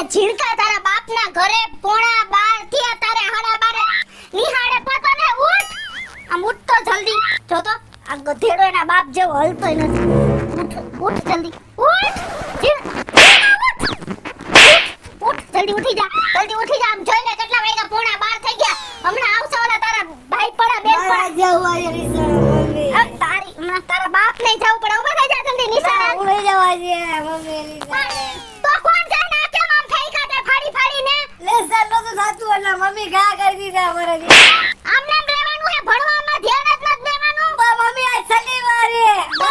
ઝીણકા તારા બાપના ઘરે પોણા 12 થી તારે હાડા 12 નિહાળે પતો ને ઉઠ આમ ઉઠ તો જલ્દી જો તો આ ગધેડો એના બાપ જેવો હલતોય નથી ઉઠ જલ્દી ઉઠ જલ્દી ઉઠી જા આમ જોઈ લે કેટલા વાગ્યા પોણા 12 થઈ ગયા હમણાં આવશે ઓલા તારા ભાઈ પડા બેન પડા જવા યાર મમ્મી તારી તારા બાપ ને જવું પડે ઉભા થઈ જા જલ્દી નિશાળે ઉડી જવા દે મમ્મી તો કોણ જાય ના કેમ આમ થઈ કાટે ફાડી ને લેસન નો તો સાચું એટલે મમ્મી ઘા કરી દીધા મારે આમ નામ રહેવાનું હે ભણવામાં ધ્યાન જ નથી દેવાનું મમ્મી આ શનિવારે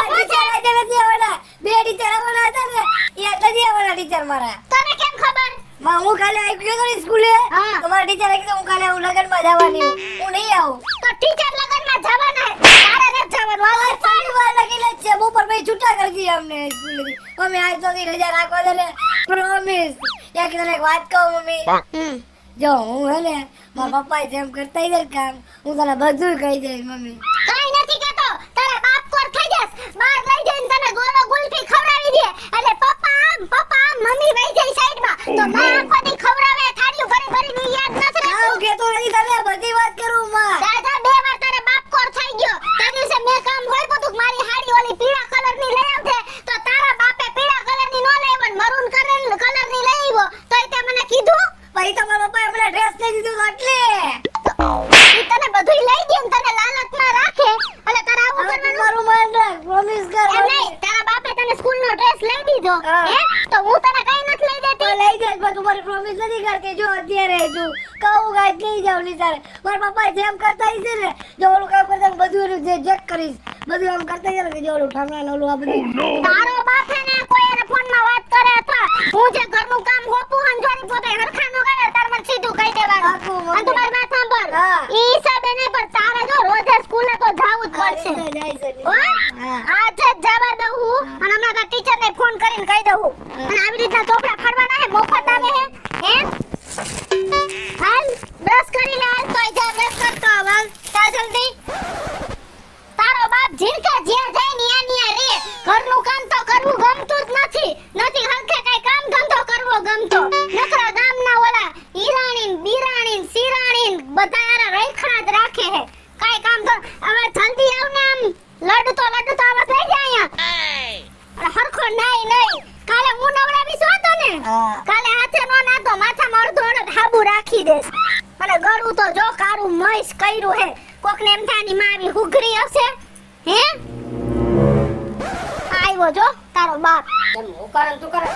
ટીચર આજે નથી આવવાના બે ટીચર આવવાના હતા ને એ નથી આવવાના ટીચર મારા તને કેમ ખબર માં હું કાલે આવી ગયો તો સ્કૂલે તમારા ટીચર કીધું હું કાલે હું લગનમાં જવાની હું નહીં આવું તો ટીચર લગનમાં જવાના હે તારે નથી જવાનું આ શનિવાર લગી છે બપોર પછી છૂટા કરી દી અમને સ્કૂલેથી મમ્મી આજ તો રજા રાખવા દે ને પ્રોમિસ એક તને એક વાત કહું મમ્મી જો હું હે ને મારા પપ્પા જેમ કરતા હોય કામ હું તને બધું કહી દઈશ મમ્મી કાઈ નથી કેતો તારા બાપ કોર થઈ જસ બહાર લઈ જઈને તને ગોળો ગુલફી ખવડાવી દે એટલે પપ્પા આમ મમ્મી વઈ જાય સાઈડમાં તો ના આખો દી ખવડાવે થાળીઓ ભરી ની યાદ નથી આવ કેતો નથી તને બધી વાત કરું માં દાદા બે વાર તારા બાપ કોર થઈ ગયો તે દિવસે મેં કામ હોય બધું મારી હાડી ઓલી પીળા કલરની લઈ આવતે તો તારા બાપે પીળા કલરની નો લઈ પણ મરૂન કલરની લઈ આવ્યો તોય તે મને કીધું ભાઈ તમારા પપ્પાએ મને ડ્રેસ લઈ દીધું એટલે ઈ તને બધુંય લઈ દે ને તને લાલચમાં રાખે એટલે તારા આવું કરવાનું મારું માન રાખ પ્રોમિસ કર એમ નહીં તારા બાપે તને સ્કૂલનો ડ્રેસ લઈ દીધો હે તો હું તને કઈ નથી લઈ દેતી લઈ જાય પણ તું મારી પ્રોમિસ નથી કરતી જો અત્યારે જો કહું ગાય લઈ જાવ ની તારે મારા પપ્પા જેમ કરતા છે ને જો ઓલું કામ કરતા બધું એનું જે ચેક કરીશ બધું આમ કરતા છે ને કે જો ઓલું ઠામણા ને ઓલું આ બધું તારો બાપ હે ને કોઈ એને ફોનમાં વાત કરે અથવા હું જે ઘરનું કામ હોપું હંજવારી પોતે હરખાનો કરે તાર મને સીધું કહી દેવાનું અને તું મારી વાત સાંભળ ઈ હિસાબે નહીં પણ તારે જો રોજે સ્કૂલે તો જાવું જ પડશે આજે જ જવા દઉં હું અને હમણાં તારા ટીચરને ફોન કરીને કહી દઉં અને આવી રીતના ચોપડા ફાડવાના હે મફત આવે હે હાલ બ્રશ કરી લે હાલ તોય જા બ્રશ કરતો હાલ જા જલ્દી તારો બાપ ઝીણકા જ્યાં જાય નિયા રે ઘરનું કામ તો કરવું ગમતું જ નથી હરખે કઈ કામ ધંધો કરવો ગમતો નકરા ગામના ઓલા ઈરાણીન બીરાણીન સિરાણીન બધા યાર રખડા જ રાખે હે કઈ કામ તો હવે જલ્દી આવ ને આમ લડતો આવા થઈ જાય અહીંયા હરખો નહીં કાલે હું નવડાવીશ હતો ને કાલે હાથે નો નાતો માથામાં અડધો હાબુ રાખી દેસ અને ગળું તો જો કારું મઈસ કર્યું હે કોકને એમ થાય ની માં આવી હુઘરી હશે હે આવ્યો જો તારો બાપ એમ હું કરે તું કરે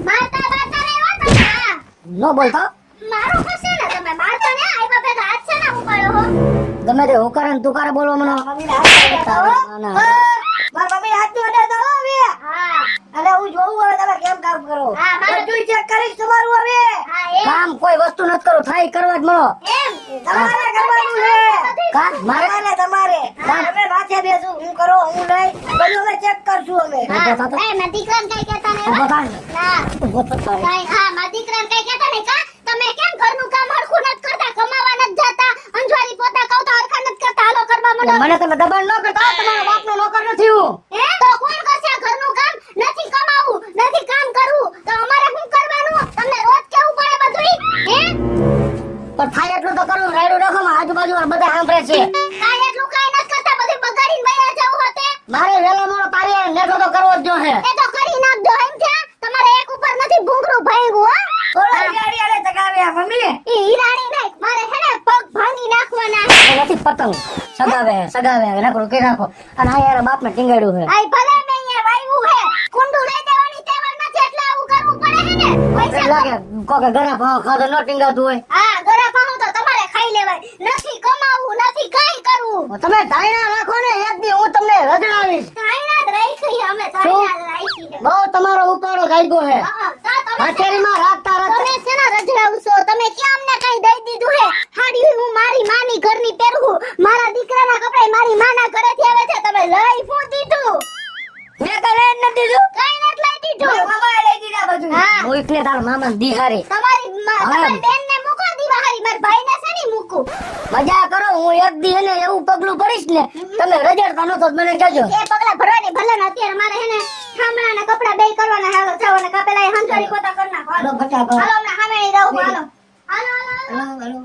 મારતા રહેવા તમે નો બોલતો મારો હશે ને તમે મારતા ને આવ્યા ભેગા હાથ છે ને ઉપાડો હો ગમે તે હું કરે તું કરે બોલવા મને મમ્મીને હાથ મારા મમ્મી હાથ તું અડે તો હવે હા અને હું જોઉં હવે તમે કેમ કામ કરો હા, મારે બધું ચેક કરીશ તમારું હવે હા એમ કામ કોઈ વસ્તુ નથી કરો થાય કરવા જ મળો એમ તમારે કરવાનું છે કામ મારે તમારે તમે માથે બેસું હું કરો હું લઈ બધું હવે ચેક કરશું અમે હા એ મારા દીકરાને કઈ કહેતા નહીં ઉભો હો. થાય ના ઉભો તો થાય કઈ હા મારા દીકરાને કઈ કહેતા નહીં કા તમે કેમ ઘરનું કામ હરખું નથી કરતા કમાવા નથી જતા અંજવારી પોતા કહું તો હરખા નથી કરતા હાલો કરવા માંડો મને તમે દબાણ ન કરતા તમારા બાપનો નોકર નથી હું હે તો કોણ કરશે આ ઘરનું કામ નથી કમાવું નથી કામ કરવું તો અમારે શું કરવાનું તમને રોજ કેવું પડે બધુંય હે પણ થાય એટલું તો કરું રાયડું રાખો આજુબાજુ બધા સાંભળે છે કાંઈ એટલું કાંઈ નથી કરતા બધું બગાડીને વયા જાવ હોતે મારે વેલો મોડો પારી નેઠો તો કરવો જ જો હે એ તો કરી નાખજો એમ છે તમારે એક ઉપર નથી ભૂંગરું ભાંગ્યું હો ઓલા ગાડી આલે ચગાવ્યા મમ્મી ઈ હીરાણી નહીં મારે હે ને પગ ભાંગી નાખવાના હે નથી પતંગ સગાવે નાખો કે નાખો અને આ યાર બાપને ટીંગાડ્યું છે આઈ ભલે મેં અહીંયા વાયવું હે કુંડું લઈ દેવાની તેવડ નથી એટલે આવું કરવું પડે હે ને પૈસા લાગે કોકે ઘરે ભાવ ખાધો ન ટીંગાતું હોય હા ગરા પાહો તો તમારે ખાઈ લેવાય નથી કમાવું નથી કાઈ કરવું તમે ધાયણા રાખો ને એક દી હું તમને રજડાવીશ તાઈના જ રાખી અમે તાઈના જ રાખી હે બહુ તમારો ઉપાડો ગાયગો હે હા તો તમે હાથેરીમાં રાખતા તમે શેના રજડાવશો તમે ક્યાં અમને કઈ દઈ દીધું હે હાડી હું મારી માની ઘરની પહેરવું મારા દીકરાના કપડા મારી માના ઘરેથી આવે છે તમે લઈ ફૂ દીધું મેં કરે જ નથી દીધું કઈ નથી લઈ દીધું મામાએ લઈ દીધા બધું હા હું એટલે તારા મામા દિહારી તમારી બેનને મૂકો દીવાહારી મારા ભાઈને છે ને મૂકું મજા કરો હું એક દી એને એવું પગલું ભરીશ ને તમે રજડતા નતો મને કહેજો એ પગલા ભરવાની ભલે ને અત્યારે મારે હે ને ઠામણા ને કપડા બે કરવાના હાલો જાવ ને કાપેલા એ હંજવારી કોતા કર નાખો હાલો ફટાફટ હાલો હમણાં સામે નહીં રહું હાલો હાલો હાલો હાલો હાલો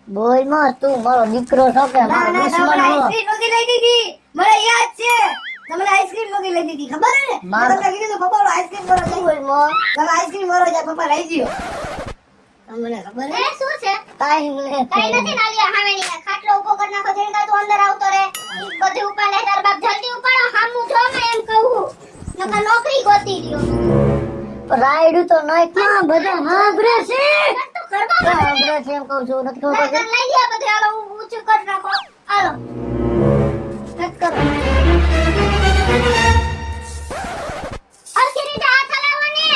બોલ માં તું મારો દીકરો છો કે ના મારો ના દુશ્મન તમને છો? આઈસ્ક્રીમ નહોતી લઈ દીધી મને યાદ છે તમને આઈસ્ક્રીમ નહોતી લઈ દીધી ખબર હે ને માર- મેં તમને કીધું તું, પપ્પા આઈસ્ક્રીમ ભરો જાય બોલ માં તમે આઈસ્ક્રીમ ભરો જાય પપ્પા લઈ ગયો તમને ખબર હે એ શું છે કાઈ નહીં કઈ નથી નાલિયા સામેની ખાટલો ઉભો કરી નાખો જેને તું અંદર આવતો રે ઈ બધું ઉપાડે તાર બાપ જલ્દી ઉપાડો હામું જો ને એમ કહું નકર નોકરી ગોતી રહ્યો રાયડું તો નહીં ક્યાં બધા હાંભળે છે બસ તો ઘરમાં ક્યાં હાંભળે છે એમ કહું છું નથી ખબર નકર લઈ લ્યા બધું હાલો ઊંચું કરી નાખો હાલો કટ કરો હરખી રીતે હાથ હલાવો ને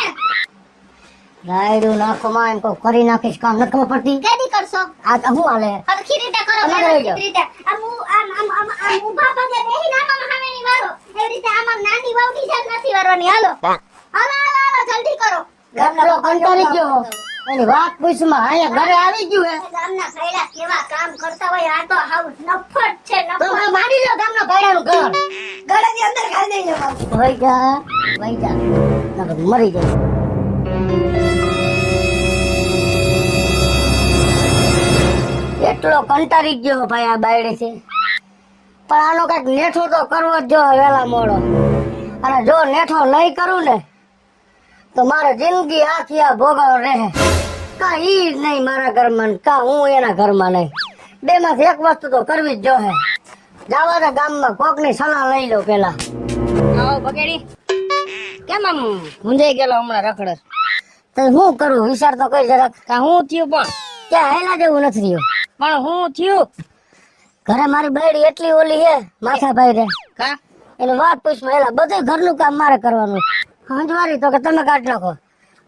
રાયડું નાખો માં એમ કહું કરી નાખીશ કામ નથી ખબર પડતી કેદી કરશો આ તો હું હાલે હરખી રીતે કરો તમારે વ્યવસ્થિત જાઓ. રીતે આમ ઊભા પગે બેહીને આમ સામેની વારો એવી રીતે આમ નાની વાવડી જેમ નથી વારવાની હાલો હાલો હાલો હાલો જલ્દી કરો એટલો કંટાળી ગયો એની વાત પૂછમાં અહીંયા ઘરે આવી ગયું હે ગામના ખૈડા કેવા કામ કરતા હોય આ તો હાવ નફટ છે તો નફટ હવે મારી લો ગામના ભાઈડાનું ઘર ગળાની અંદર ખાઈ દઈ બાપુ વઈ જા નકર મરી જાય એટલો કંટાળી ગયો ભાઈ આ બાયડે છે પણ આનો કઈક નેઠો તો કરવો જ જો વેલા મોડો અને જો નેઠો નહીં કરું ને તો મારે જિંદગી આખી આ ભોગવ રહે કા ઈ જ નહીં મારા ઘરમાં ને કા હું એના ઘરમાં નહીં બે માંથી એક વસ્તુ તો કરવી જ જોહે જાવા દે ગામમાં કોકની સલાહ લઈ લો પેલા આવો બગેડી કેમ આમ મૂંઝાઈ ગયેલો હમણાં રખડસ તો હું કરું વિચાર તો કઈ જરાક કા હું થયું ક્યાં હેલા જેવું નથી રહ્યું પણ હું થયું ઘરે મારી બાયડી એટલી ઓલી હે માથા ભાઈ રે કા એની વાત પૂછમાં એલા બધું ઘરનું કામ મારે કરવાનું હંજવારી તો કે તમે કાઢ નાખો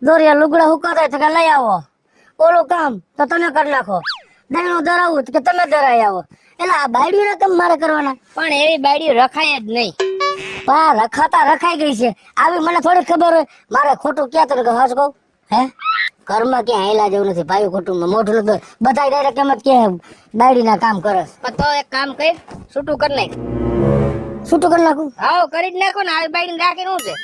દોરિયા લુગડા હુકાતા તો કે લઈ આવો ઓલું કામ તો તમે કરી નાખો દહીણું ધરાવવું તો કે તમે ધરાઈ આવો એટલે આ બાયડીના કામ મારે કરવાના પણ એવી બાયડી રખાય જ નહીં પા રખાતા રખાઈ ગઈ છે આવી મને થોડી ખબર હોય મારે ખોટું ક્યાં તને હસ કહું હે ઘરમાં ક્યાં હેલા જેવું નથી ભાઈ કુટુંબમાં મોઢું નથી બધા ડાયરેક્ટ એમ જ કે બાયડીના કામ કરે પણ તો એક કામ કર છૂટું કરી નાખ છૂટું કરી નાખું આવો કરી જ નાખો ને આવી બાયડી રાખીને શું છે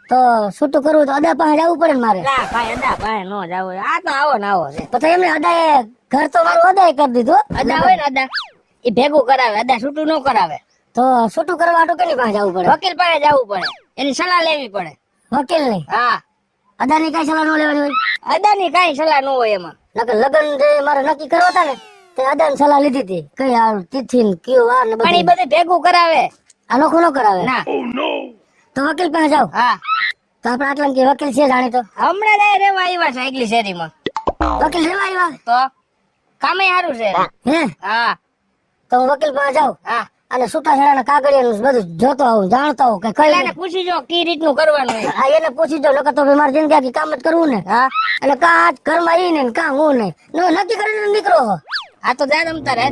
તો છૂટું કરવું તો અદા પાસે જવું પડે ને મારે લા ભાઈ અદા ભાઈ નો જાવ આ તો આવો ને આવો છે પછી એમને અદાએ ઘર તો મારું અદાએ કરી દીધું અદા હોય ને અદા એ ભેગું કરાવે અદા છૂટું ન કરાવે તો છૂટું કરવા હાટુ કેની પાસે જવું પડે વકીલ પાસે જવું પડે એની સલાહ લેવી પડે વકીલ ની હા અદાની કઈ સલાહ ન લેવાની હોય અદાની કઈ સલાહ ન હોય એમાં નકર લગન જે મારે નક્કી કરવા હતા ને તે અદાની સલાહ લીધી હતી કઈ આ તિથિ ને કયો વાર ને પણ એ બધું બધું ભેગું કરાવે અનોખું ન કરાવે ના તો વકીલ પાસે જાવ હા તો આપણે આટલા કે વકીલ છે જાણી તો હમણાં જ રેવા આવ્યા છે આગલી શેરીમાં વકીલ લેવા આવ્યા તો કામે સારું છે હે હા તો હું વકીલ પાસે જાઉં હા અને છૂટાછેડાના કાગળિયાનું બધું જોતો આવું જાણતો આવું કે કઈ પેલાને પૂછી જો કી રીતનું કરવાનું હોય. હા એને પૂછી દો નકર તો ભાઈ મારી જિંદગી આખી કામ જ કરવું ને હા અને કા આજ ઘરમાં ઈ ને કા હું નહીં નક્કી કરીને નીકળો આ તો જા તમ તારે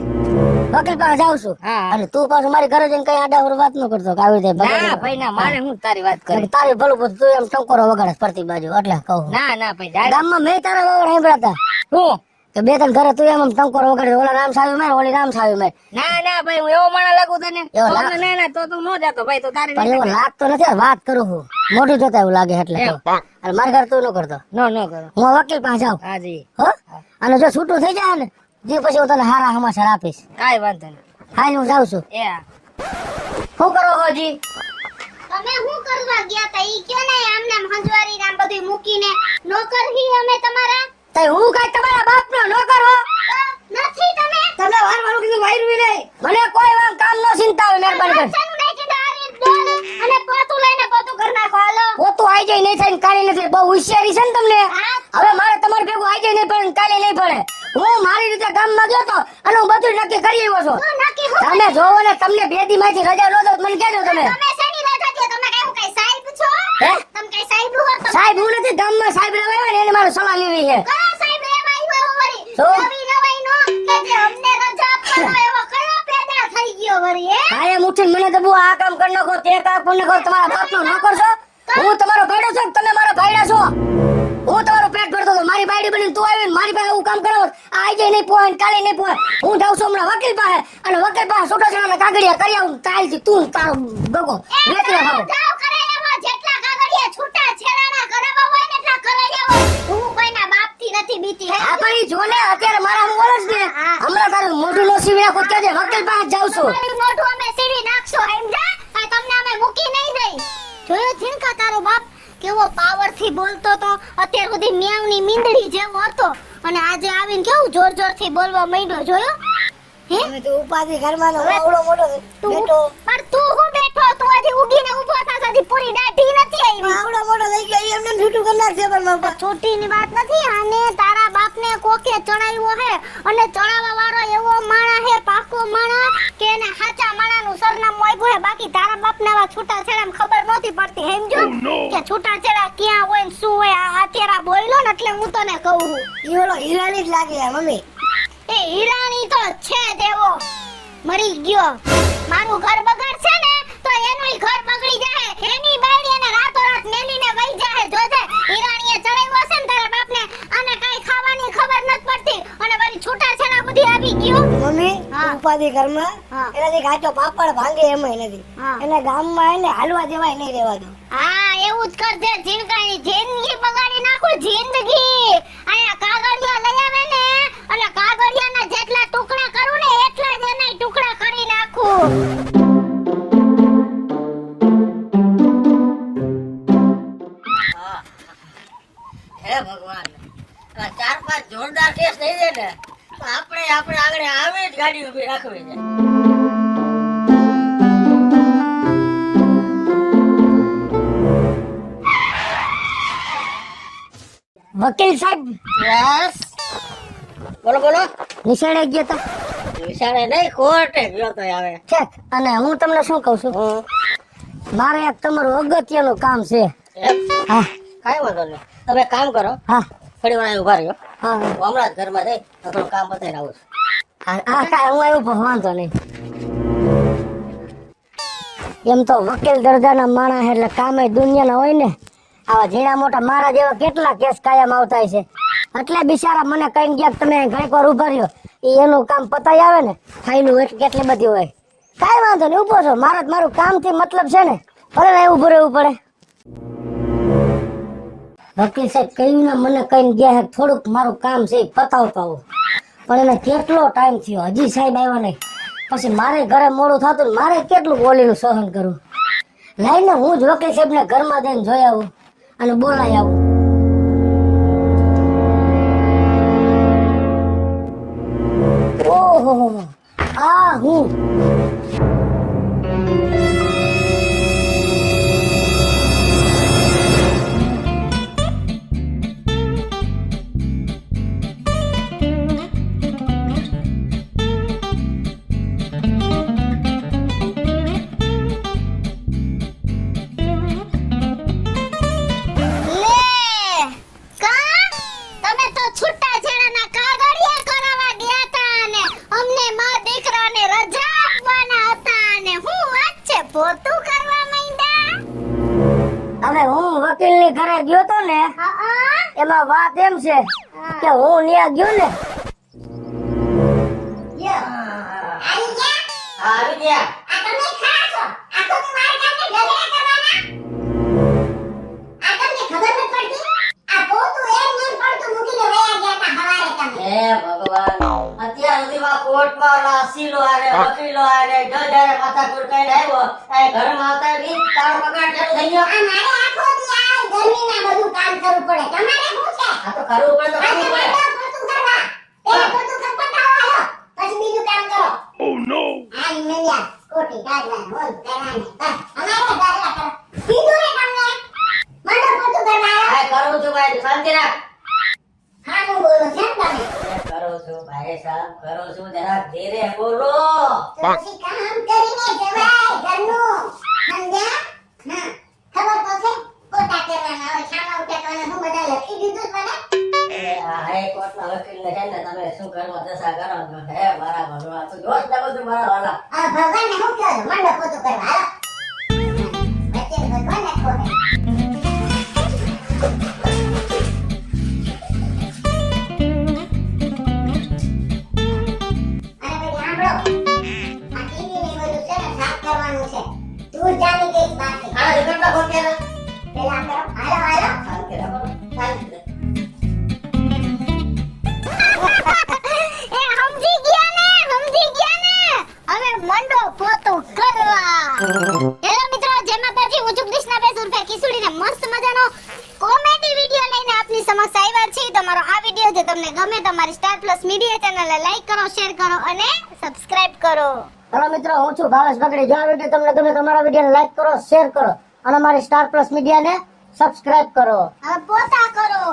વકીલ પાસે જાઉં છું હા અને તું પાછું મારી ઘરે જઈને કઈ આડાવર વાત ન કરતો કે આવી રીતે ના ભાઈ ના મારે હું તારી વાત કરી તારી ભલું બધું તું એમ ટંકોરો વગાડે પરતી બાજુ એટલે કહું ના ના ભાઈ જા ગામમાં મેં તારા વગર સાંભળ્યા હું કે બે ત્રણ ઘરે તું એમ ટંકોરો વગાડે ઓલા રામ સાવી માર ઓલી રામ સાવી માર ના ના ભાઈ હું એવો માણસ લાગુ તને એવો તો લાગ- ના ના તો તું નો જાતો ભાઈ તો તારી પણ એવો લાગતો નથી આ વાત કરું હું મોઢું જોતા એવું લાગે એટલે એમ. કહું. અને મારા ઘરે તું ન કરતો નો નો કરો હું વકીલ પાસે જાઉં હા જી હો અને જો છૂટું થઈ જાય ને જે પછી હું તને હારા સમાચાર આપીશ કાઈ વાંધો નહીં હાલ હું જાઉં છું એ હા. શું કરો હોજી તમે શું કરવા ગયા તા ઈ કે ને આમને આમ હંજવારી નામ બધું મૂકીને નોકર હી અમે તમારા તો હું કઈ તમારા બાપનો નોકર હો નથી તમે તમને વાર વાળું કીધું વાયરું નહીં મને કોઈ વામ કામ નો ચિંતા હોય મહેરબાની કરી સાનું નહીં કીધું આ રીત ડોલ અને પોતું લઈને પોતું ઘર નાખો હાલો પોતું આઈ જાય નહીં થાય ને કાલે નથી બહુ હોશિયારી છે ને તમને હા. હવે મારે તમારે ભેગું આઈ જાય નહીં પડે ને કાલે નહીં પડે હું મારી રીતે ગામમાં ગયો તો અને હું બધું નક્કી કરી આવ્યો છું હું નક્કી હું તમે જોવો ને તમને બે દી માંથી રજા નો દો તો મને કહેજો તમે તમે શેની રજા દો તમે કઈ સાહેબ છો હે? તમે કઈ સાહેબ હો તમે સાહેબ હું નથી ગામમાં સાહેબ રહેવા આવ્યા ને એને મારે સલાહ લેવી છે કયો સાહેબ લેવા આવ્યો વળી તો? નવી નવાઈ નો કે જે અમને રજા આપવાનો એવો કયો પેદા થઈ ગયો વળી હે કાયમ ઉઠીને મને તો બહુ આ કામ કરી નાખો તે કામ કરી નાખો તમારા બાપનો નોકર છો હું તમારો ભાઈડો છું તમે મારા ભાઈડા છો હું તમારો પેટ ભરતો હતો મારી બાયડી બની તું આવીને મારી પાસે આવું કામ કરાવો આઈ જાય નહીં પોય ને કાલે નહીં પોય હું જાઉં છું હમણાં વકીલ પાસે અને વકીલ પાસે છૂટાછેડાના કાગળિયા કરી આવું તાલથી તું ને તારો ગગો વેચી ખાવ જાવ કરે એવો જેટલા કાગળિયા છૂટા છેડાના કરાવવા હોય ને એટલા કરાઈ આવો હું જો ને અત્યારે મારા હું બોલું છું ને હમણાં તારું મોઢું નો સીવી નાખું કે વકીલ પાસે જાઉં છું તમારું મોઢું અમે સીવી નાખશું સમજા આ તમને અમે મૂકી નહીં દઈ જોયો જીનકા તારો બાપ કેવો પાવર થી બોલતો તો અત્યાર સુધી મ્યાવની મીંદડી જેવો હતો અને આજે આવીને કેવું જોર જોર થી બોલવા માંડ્યો જોયો હે અમે તો ઉપાધિ ઘરમાં નો આવડો મોટો બેટો પણ તું હું બેઠો તું હજી ઊગીને ઊભો થાસ હજી પૂરી દાઢી નથી આવી આવડો મોટો થઈ ગયો એમને છૂટું કરી નાખશે પણ મારા પપ્પા. છોટીની વાત નથી આને તારા બાપને કોકે ચડાવ્યો હે અને ચડાવવા વાળો એવો માણા હે પાકો માણા કે એને હાચા માણાનું સરનામું આપ્યું હે બાકી તારા બાપને આવા છૂટાછેડા ખબર નહોતી પડતી સમજો કે છૂટાછેડા ક્યાં હોય ને શું હોય આ અત્યારે બોલ્યો ને એટલે હું તને કહું છું ઈ ઓલો હીરાની જ લાગે યાર મમ્મી એ હીરાણી તો છે દેવો મરી ગયો મારું ઘર બગડશે ને તો એનુંય ઘર બગડી જાય એની બાયડી એને રાતોરાત મેલીને વઈ જાય જોજે હીરાણીએ ચડાવ્યો છે ને તારા બાપને આને કાઈ ખાવાની ખબર નથી પડતી અને વળી છૂટાછેડા બધી આવી ગયું મમ્મી હા. ઉપાધિ ઘરમાં હા. એનાથી કાચો પાપડ ભાંગે એમાંય નથી હા. એને ગામમાં એને હાલવા જેવાય નહીં રહેવા દો હા એવું જ કરજે જીનકાની જિંદગી બગાડી નાખું જિંદગી આયા કાગળિયા લઈ આવે ને એટલે કાગળિયાના જેટલા ટુકડા કરું ને એટલા જ એના ટુકડા કરી નાખું હે ભગવાન આ 4-5 જોરદાર કેસ થઈ જાય ને તો આપણે આગળ આવે જ ગાડી ઊભી રાખવી છે વકીલ સાહેબ યસ બોલો બોલો નિશાળે ગયા તા વિચારે નહીં કોર્ટે ગયો તો આવે ઠેક અને હું તમને શું કહું છું મારે એક તમારું અગત્યનું કામ છે હા કાંઈ વાંધો નહીં તમે એક કામ કરો હા થોડી વાર અહીં ઉભા રહ્યો હા હું હમણાં જ ઘરમાં જઈ તો થોડું કામ પતાવીને આવું છું હા કાંઈ હું આવ્યું વાંધો નહીં એમ તો વકીલ દરજાના માણસ એટલે કામે દુનિયાના હોય ને આવા ઝીણા મોટા મારા જેવા કેટલા કેસ કાયમ આવતા છે એટલે બિચારા મને કઈ ગયા તમે ઘણીક વાર ઉભા રહ્યો એનું કામ પતાઈ આવે ને ફાઈલું કેટલી બધી હોય કાંઈ વાંધો નહીં ઉભો છો મારું કામથી મતલબ છે ને ભલે ને ઉભું રહેવું પડે વકીલ સાહેબ કહ્યું ને મને કઈ ગયા થોડુંક મારું કામ છે એ પતાવતા આવું પણ એને કેટલો ટાઈમ થયો હજી સાહેબ આવ્યો નહીં પછી મારે ઘરે મોડું થતું ને મારે કેટલું બોલીનું સહન કરું લઈને હું જ વકીલ સાહેબને ઘરમાં જઈને જોઈ આવું અને બોલાઈ આવું ઓહો આ હું લે કા તમે તો છૂટાછેડાના કાગળિયા કરાવવા ગયા તા અને અમને માં દીકરાને રજા આપવાના હતા અને હું વાત છે પોતું કરવા માંડ્યા હવે હું વકીલની ઘરે ગયો તો ને એમાં વાત એમ છે કે હું ત્યાં ગયો ને આવી ગયા આ તમે ખાશો આ તો મારે કાને ઝઘડા કરવાના આ તમને ખબર નથી પડતી આ પોતું એમ નેમ પડતું મૂકીને વયા ગયા તા હવારે તમે હે ભગવાન અત્યાર સુધીમાં કોર્ટમાં ઓલા અસીલો આરે વકીલો આરે જજ આરે માથાકૂટ કરીને આવ્યો આ ઘરમાં આવતા ઈ તારો પગાર ચાલુ થઈ ગયો આ મારે આખો દી આ ગરમીમાં બધું કામ કરવું પડે તમારે શું છે આ તો કરવું પડે તો આ કરવું પડે પોતું કરવા પેલા પોતું પતાવો આવો પછી બીજું કામ કરો આ ઇન્ડિયા કોટી કાઢવા બોલ કરવાને બસ અમારે ઝઘડા કરો કીધું ને તમને મંડો પોતું કરવા આવો આ કરું છું ભાઈ શાંતિ રાખ હા હું બોલું છું તમે કરું છું ભાઈ સાહેબ કરું છું જરા ધીરે બોલો તો પછી કામ કરીને જવાય ઘરનું સમજ્યા હા ખબર તો છે પોતા કરવાના હોય છાના ઉટાકવાના હું બધા લખી દીધું જ મને એ આ હાઈકોર્ટના વકીલને છે ને તમે શું કરવા દશા કરો છો હે મારા ભગવાન તું જોશ ને બધું મારા વાલા આ ભગવાનને હું કહો મંડો પોતું કરવા હાલો વચ્ચે ભગવાનને ખોટે અને પછી સાંભળો આ ટીવી ને બધું છે ને સાફ કરવાનું છે દૂર જાની ગઈ બાકી આ રિકન્ડા કોણ કે પેલા કરો હાલો હાલો શાંતિ રાખો શાંતિ ઉર્ફે કિસુડીને મસ્ત મજાનો કોમેડી વિડિયો લઈને આપની સમક્ષ આવ્યા છીએ. તમારો આ વિડિયો જો તમને ગમે તો મારી સ્ટાર પ્લસ મીડિયા ચેનલને લાઈક કરો, શેર કરો અને સબસ્ક્રાઇબ કરો. હેલો મિત્રો, હું છું ભાવેશ બગડી. જો આ વિડીયો તમને ગમે તો મારા વિડીયોને લાઈક કરો, શેર કરો અને મારી સ્ટાર પ્લસ મીડિયાને સબસ્ક્રાઇબ કરો. હવે પોતા કરો.